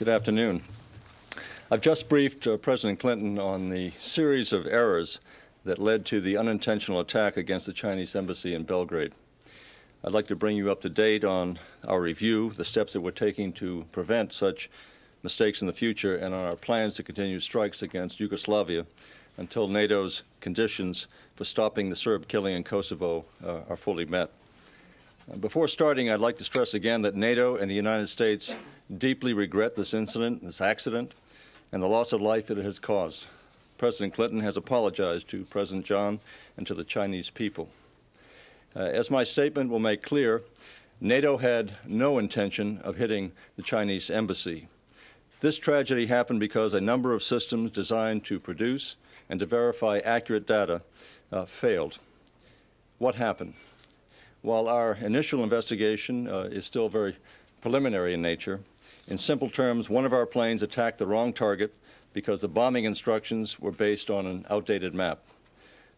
Good afternoon. I've just briefed President Clinton on the series of errors that led to the unintentional attack against the Chinese embassy in Belgrade. I'd like to bring you up to date on our review, the steps that we're taking to prevent such mistakes in the future, and on our plans to continue strikes against Yugoslavia until NATO's conditions for stopping the Serb killing in Kosovo are fully met. Before starting, I'd like to stress again that NATO and the United States deeply regret this incident, this accident, and the loss of life that it has caused. President Clinton has apologized to President John and to the Chinese people. As my statement will make clear, NATO had no intention of hitting the Chinese embassy. This tragedy happened because a number of systems designed to produce and to verify accurate data failed. What happened? While our initial investigation is still very preliminary in nature, in simple terms, one of our planes attacked the wrong target because the bombing instructions were based on an outdated map.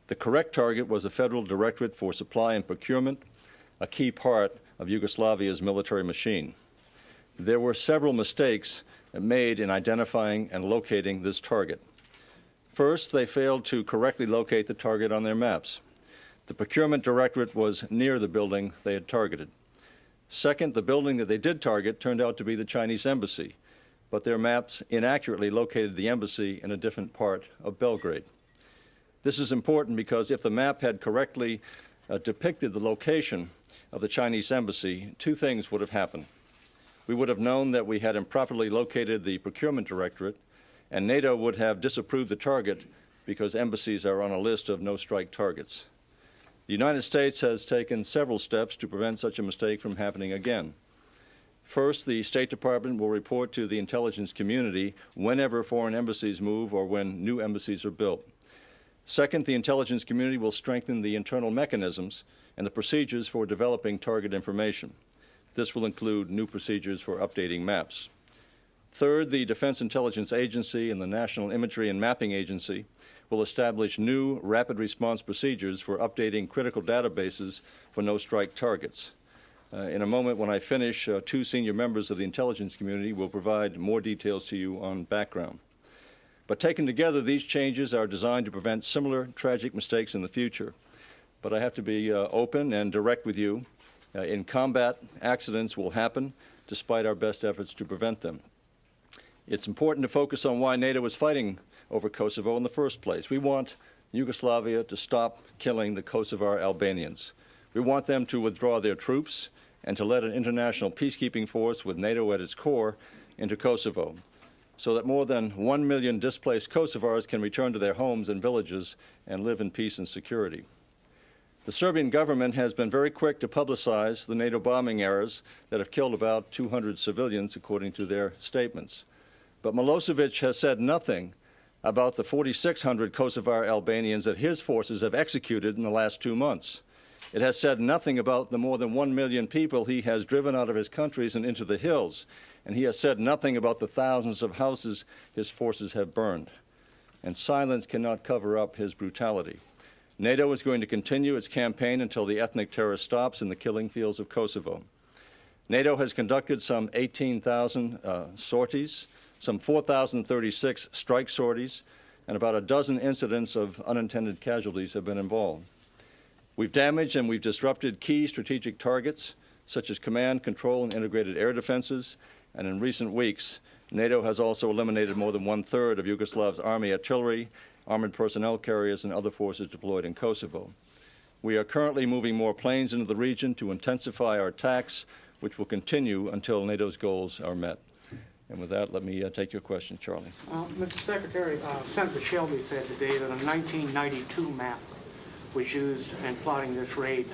The correct target was the Federal Directorate for Supply and Procurement, a key part of Yugoslavia's military machine. There were several mistakes made in identifying and locating this target. First, they failed to correctly locate the target on their maps. The Procurement Directorate was near the building they had targeted. Second, the building that they did target turned out to be the Chinese embassy, but their maps inaccurately located the embassy in a different part of Belgrade. This is important because if the map had correctly depicted the location of the Chinese embassy, two things would have happened. We would have known that we had improperly located the Procurement Directorate, and NATO would have disapproved the target because embassies are on a list of no-strike targets. The United States has taken several steps to prevent such a mistake from happening again. First, the State Department will report to the intelligence community whenever foreign embassies move or when new embassies are built. Second, the intelligence community will strengthen the internal mechanisms and the procedures for developing target information. This will include new procedures for updating maps. Third, the Defense Intelligence Agency and the National Imagery and Mapping Agency will establish new rapid response procedures for updating critical databases for no-strike targets. In a moment, when I finish, two senior members of the intelligence community will provide more details to you on background. But taken together, these changes are designed to prevent similar tragic mistakes in the future. But I have to be open and direct with you. In combat, accidents will happen despite our best efforts to prevent them. It's important to focus on why NATO is fighting over Kosovo in the first place. We want Yugoslavia to stop killing the Kosovar Albanians. We want them to withdraw their troops and to let an international peacekeeping force with NATO at its core into Kosovo, so that more than 1 million displaced Kosovars can return to their homes and villages and live in peace and security. The Serbian government has been very quick to publicize the NATO bombing errors that have killed about 200 civilians, according to their statements. But Milosevic has said nothing about the 4,600 Kosovar Albanians that his forces have executed in the last 2 months. It has said nothing about the more than 1 million people he has driven out of his countries and into the hills. And he has said nothing about the thousands of houses his forces have burned. And silence cannot cover up his brutality. NATO is going to continue its campaign until the ethnic terror stops in the killing fields of Kosovo. NATO has conducted some 18,000 sorties, some 4,036 strike sorties, and about a dozen incidents of unintended casualties have been involved. We've damaged and we've disrupted key strategic targets, such as command, control, and integrated air defenses, and in recent weeks, NATO has also eliminated more than 1/3 of Yugoslav's army artillery, armored personnel carriers, and other forces deployed in Kosovo. We are currently moving more planes into the region to intensify our attacks, which will continue until NATO's goals are met. And with that, let me take your question, Charlie. Mr. Secretary, Senator Shelby said today that a 1992 map was used in plotting this raid.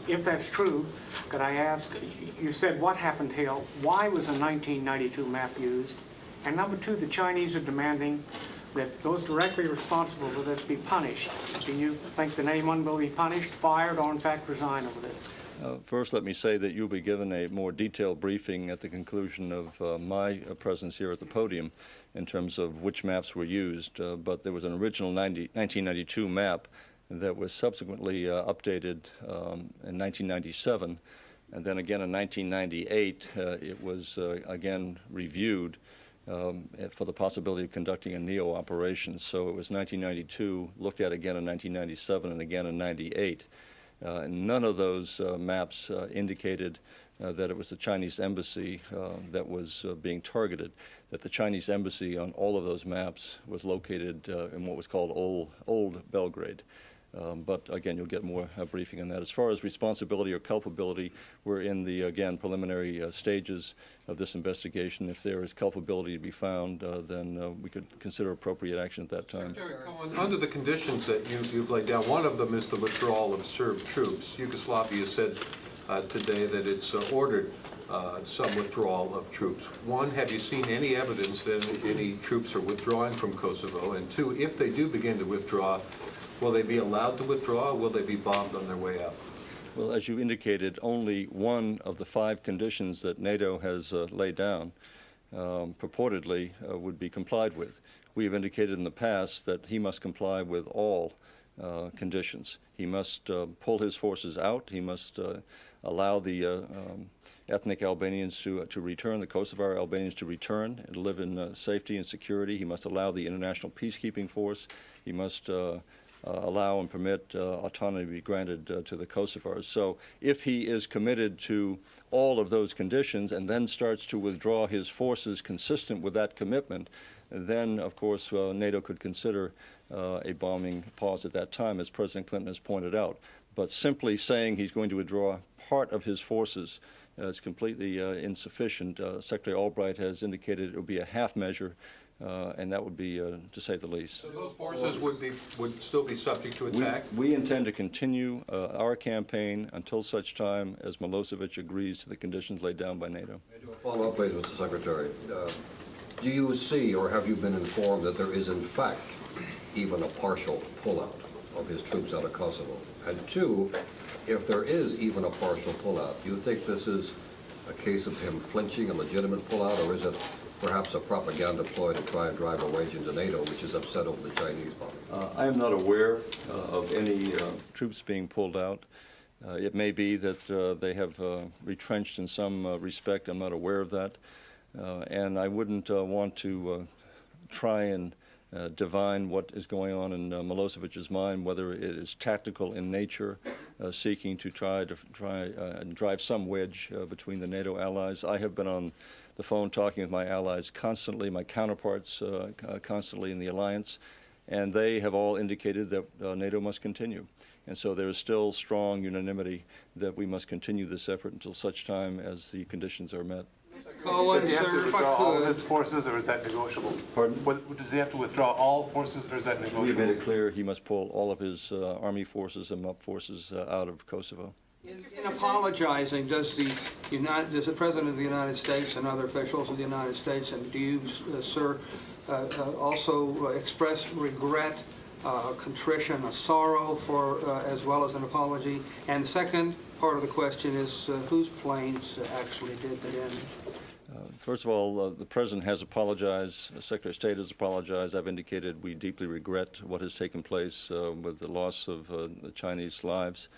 If that's true, could I ask, you said what happened here, why was a 1992 map used? And number two, the Chinese are demanding that those directly responsible for this be punished. Do you think the name one will be punished, fired, or in fact resign over this? First, let me say that you'll be given a more detailed briefing at the conclusion of my presence here at the podium in terms of which maps were used. But there was an original 1992 map that was subsequently updated in 1997. And then again in 1998, it was again reviewed for the possibility of conducting a NEO operation. So it was 1992, looked at again in 1997 and again in 98. None of those maps indicated that it was the Chinese embassy that was being targeted, that the Chinese embassy on all of those maps was located in what was called Old Belgrade. But again, you'll get more briefing on that. As far as responsibility or culpability, we're in the, again, preliminary stages of this investigation. If there is culpability to be found, then we could consider appropriate action at that time. Secretary Cohen, under the conditions that you've laid down, one of them is the withdrawal of Serb troops. Yugoslavia said today that it's ordered some withdrawal of troops. One, have you seen any evidence that any troops are withdrawing from Kosovo? And two, if they do begin to withdraw, will they be allowed to withdraw, or will they be bombed on their way out? Well, as you indicated, only one of the 5 conditions that NATO has laid down purportedly would be complied with. We have indicated in the past that he must comply with all conditions. He must pull his forces out. He must allow the ethnic Albanians to return, the Kosovar Albanians to return and live in safety and security. He must allow the international peacekeeping force. He must allow and permit autonomy to be granted to the Kosovars. So if he is committed to all of those conditions and then starts to withdraw his forces consistent with that commitment, then, of course, NATO could consider a bombing pause at that time, as President Clinton has pointed out. But simply saying he's going to withdraw part of his forces is completely insufficient. Secretary Albright has indicated it would be a half measure, and that would be, to say the least. So those forces would still be subject to attack? We intend to continue our campaign until such time as Milosevic agrees to the conditions laid down by NATO. May I do a follow-up, please, Mr. Secretary? Do you see or have you been informed that there is, in fact, even a partial pullout of his troops out of Kosovo? And two, if there is even a partial pullout, do you think this is a case of him flinching, a legitimate pullout, or is it perhaps a propaganda ploy to try and drive a wedge into NATO, which is upset over the Chinese bombing? I am not aware of any troops being pulled out. It may be that they have retrenched in some respect. I'm not aware of that. And I wouldn't want to try and divine what is going on in Milosevic's mind, whether it is tactical in nature, seeking to try and drive some wedge between the NATO allies. I have been on the phone talking with my allies constantly, my counterparts constantly in the alliance, and they have all indicated that NATO must continue. And so there is still strong unanimity that we must continue this effort until such time as the conditions are met. Cohen, Does he have to sir, if withdraw I all of could. his forces, or is that negotiable? Pardon? Does he have to withdraw all forces, or is that We have negotiable? made it clear he must pull all of his army forces and MUP forces out of Kosovo. In apologizing, does the President of the United States and other officials of the United States, and do you, sir, also express regret, contrition, a sorrow for, as well as an apology? And second part of the question is, whose planes actually did the damage? First of all, the President has apologized. The Secretary of State has apologized. I've indicated we deeply regret what has taken place with the loss of the Chinese lives.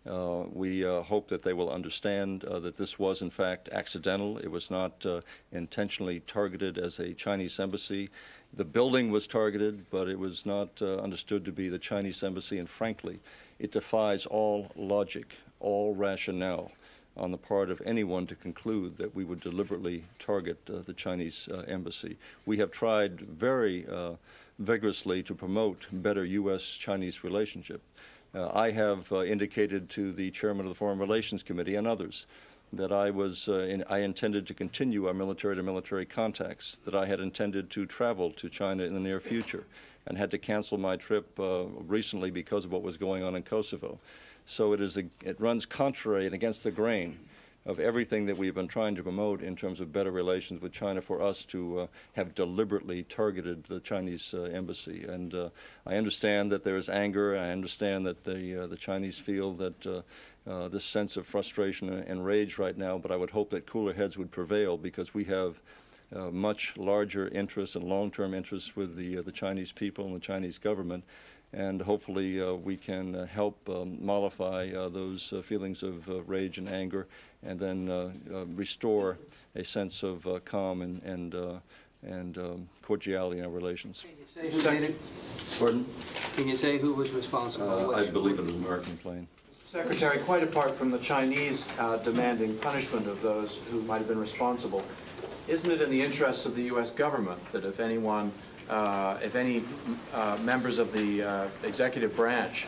We hope that they will understand that this was, in fact, accidental. It was not intentionally targeted as a Chinese embassy. The building was targeted, but it was not understood to be the Chinese embassy. And frankly, it defies all logic, all rationale on the part of anyone to conclude that we would deliberately target the Chinese embassy. We have tried very vigorously to promote better U.S.-Chinese relationship. I have indicated to the chairman of the Foreign Relations Committee and others that I intended to continue our military-to-military contacts, that I had intended to travel to China in the near future and had to cancel my trip recently because of what was going on in Kosovo. So it runs contrary and against the grain of everything that we've been trying to promote in terms of better relations with China for us to have deliberately targeted the Chinese embassy. And I understand that there is anger. I understand that the Chinese feel that this sense of frustration and rage right now, but I would hope that cooler heads would prevail because we have much larger interests and long-term interests with the Chinese people and the Chinese government. And hopefully we can help mollify those feelings of rage and anger and then restore a sense of calm and and cordiality in our relations. Can you say who did it? Pardon? Can you say who was responsible? I believe it was an American plane. Secretary, quite apart from the Chinese demanding punishment of those who might have been responsible, isn't it in the interests of the U.S. government that if any members of the executive branch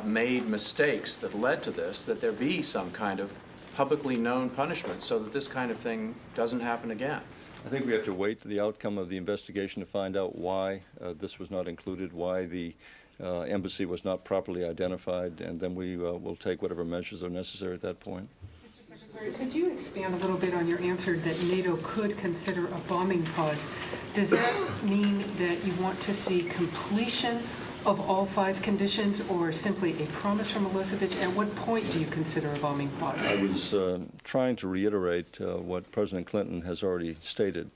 made mistakes that led to this, that there be some kind of publicly known punishment so that this kind of thing doesn't happen again? I think we have to wait for the outcome of the investigation to find out why this was not included, why the embassy was not properly identified, and then we will take whatever measures are necessary at that point. Mr. Secretary, could you expand a little bit on your answer that NATO could consider a bombing pause? Does that mean that you want to see completion of all 5 conditions, or simply a promise from Milosevic? At what point do you consider a bombing pause? I was trying to reiterate what President Clinton has already stated,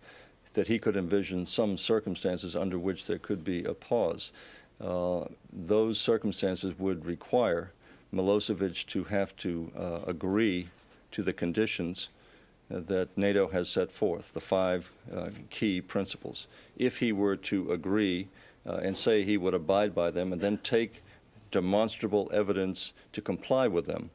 that he could envision some circumstances under which there could be a pause. Those circumstances would require Milosevic to have to agree to the conditions that NATO has set forth, the 5 key principles. If he were to agree and say he would abide by them and then take demonstrable evidence to comply with them,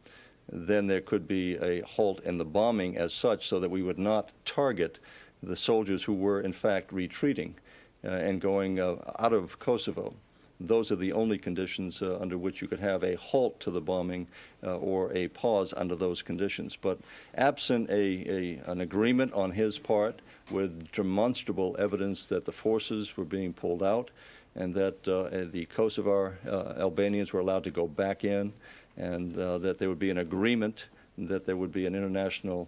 then there could be a halt in the bombing as such, so that we would not target the soldiers who were in fact retreating and going out of Kosovo. Those are the only conditions under which you could have a halt to the bombing or a pause under those conditions. But absent an agreement on his part with demonstrable evidence that the forces were being pulled out and that the Kosovar Albanians were allowed to go back in, and that there would be an agreement that there would be an international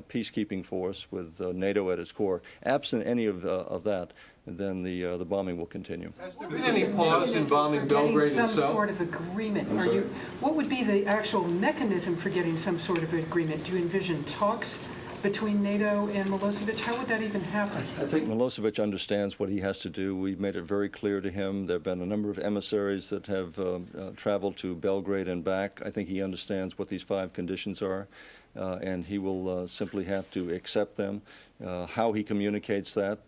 peacekeeping force with NATO at its core. Absent any of that, then the bombing will continue. Has there been any pause in bombing Belgrade Some itself? sort of agreement. I'm sorry? What would be the actual mechanism for getting some sort of agreement? Do you envision talks between NATO and Milosevic? How would that even happen? I think Milosevic understands what he has to do. We've made it very clear to him. There have been a number of emissaries that have traveled to Belgrade and back. I think he understands what these 5 conditions are, and he will simply have to accept them. How he communicates that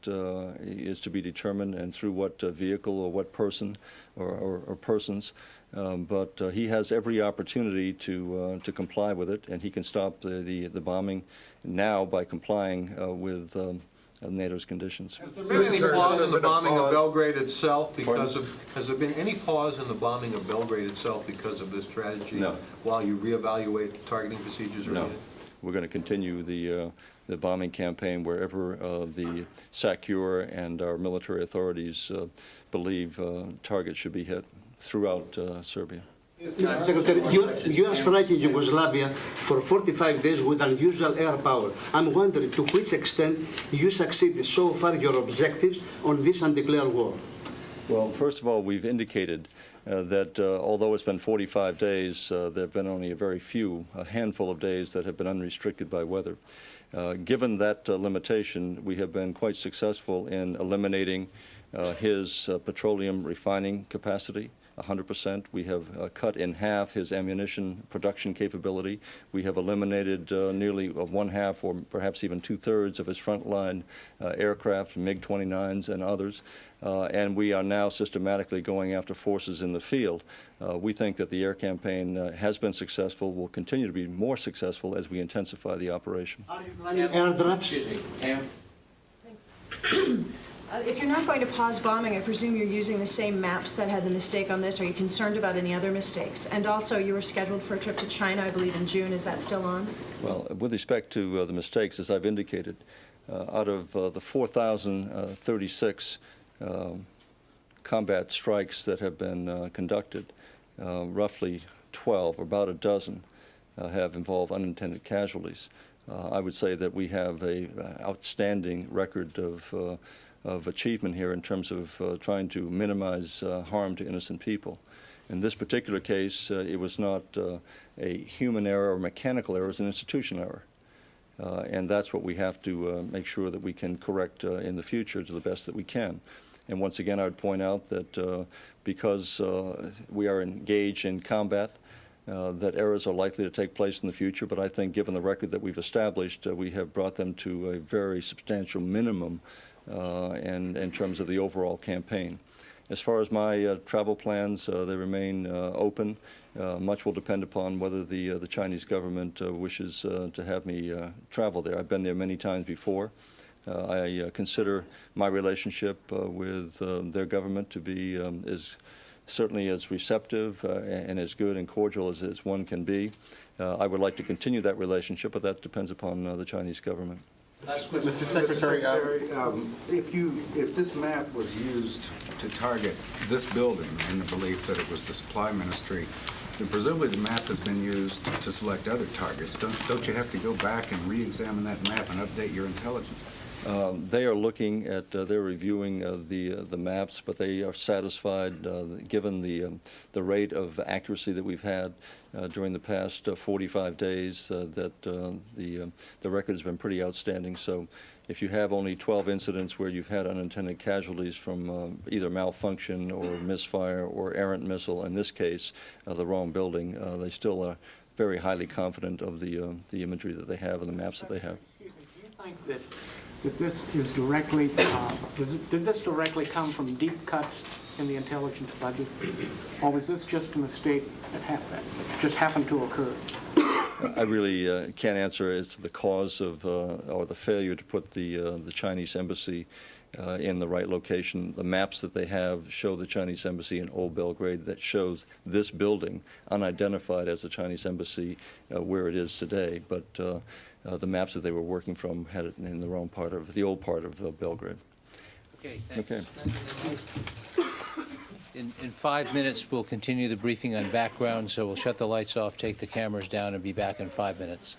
is to be determined, and through what vehicle or what person or persons. But he has every opportunity to comply with it, and he can stop the bombing now by complying with NATO's conditions. Has there been any pause in the bombing of Belgrade itself because of, has there been any pause in the bombing of Belgrade itself because of this strategy? No. While you reevaluate targeting procedures? No. We're going to continue the bombing campaign wherever the SACEUR and our military authorities believe targets should be hit throughout Serbia. Mr. Secretary, you are striking Yugoslavia for 45 days with unusual air power. I'm wondering to which extent you succeeded so far your objectives on this undeclared war. Well, first of all, we've indicated that although it's been 45 days, there have been only a handful of days that have been unrestricted by weather. Given that limitation, we have been quite successful in eliminating his petroleum refining capacity. 100%. We have cut in half his ammunition production capability. We have eliminated nearly 1/2 or perhaps even 2/3 of his frontline aircraft, MiG-29s and others. And we are now systematically going after forces in the field. We think that the air campaign has been successful, will continue to be more successful as we intensify the operation. Are you planning airdrops? If you're not going to pause bombing, I presume you're using the same maps that had the mistake on this. Are you concerned about any other mistakes? And also, you were scheduled for a trip to China, I believe, in June. Is that still on? Well, with respect to the mistakes, as I've indicated, out of the 4,036 combat strikes that have been conducted, roughly 12, or about a dozen, have involved unintended casualties. I would say that we have an outstanding record of achievement here in terms of trying to minimize harm to innocent people. In this particular case, it was not a human error or mechanical error, it was an institutional error. And that's what we have to make sure that we can correct in the future to the best that we can. And once again, I would point out that because we are engaged in combat, that errors are likely to take place in the future, but I think given the record that we've established, we have brought them to a very substantial minimum and in terms of the overall campaign. As far as my travel plans, they remain open. Much will depend upon whether the Chinese government wishes to have me travel there. I've been there many times before. I consider my relationship with their government to be certainly as receptive and as good and cordial as one can be. I would like to continue that relationship, but that depends upon the Chinese government. Mr. Secretary, if this map was used to target this building in the belief that it was the supply ministry, then presumably the map has been used to select other targets. Don't you have to go back and re-examine that map and update your intelligence? They are looking at, they're reviewing the maps, but they are satisfied, given the rate of accuracy that we've had during the past 45 days, that the record has been pretty outstanding. So if you have only 12 incidents where you've had unintended casualties from either malfunction or misfire or errant missile, in this case, the wrong building, they still are very highly confident of the imagery that they have and the maps that they have. Excuse me, do you think that this is directly, did this directly come from deep cuts in the intelligence budget? Or was this just a mistake that just happened to occur? I really can't answer as to the cause of or the failure to put the Chinese embassy in the right location. The maps that they have show the Chinese embassy in Old Belgrade. That shows this building unidentified as the Chinese embassy where it is today. But the maps that they were working from had it in the wrong part of the old part of Belgrade. Okay, thanks. Okay. In 5 minutes, we'll continue the briefing on background, so we'll shut the lights off, take the cameras down, and be back in 5 minutes.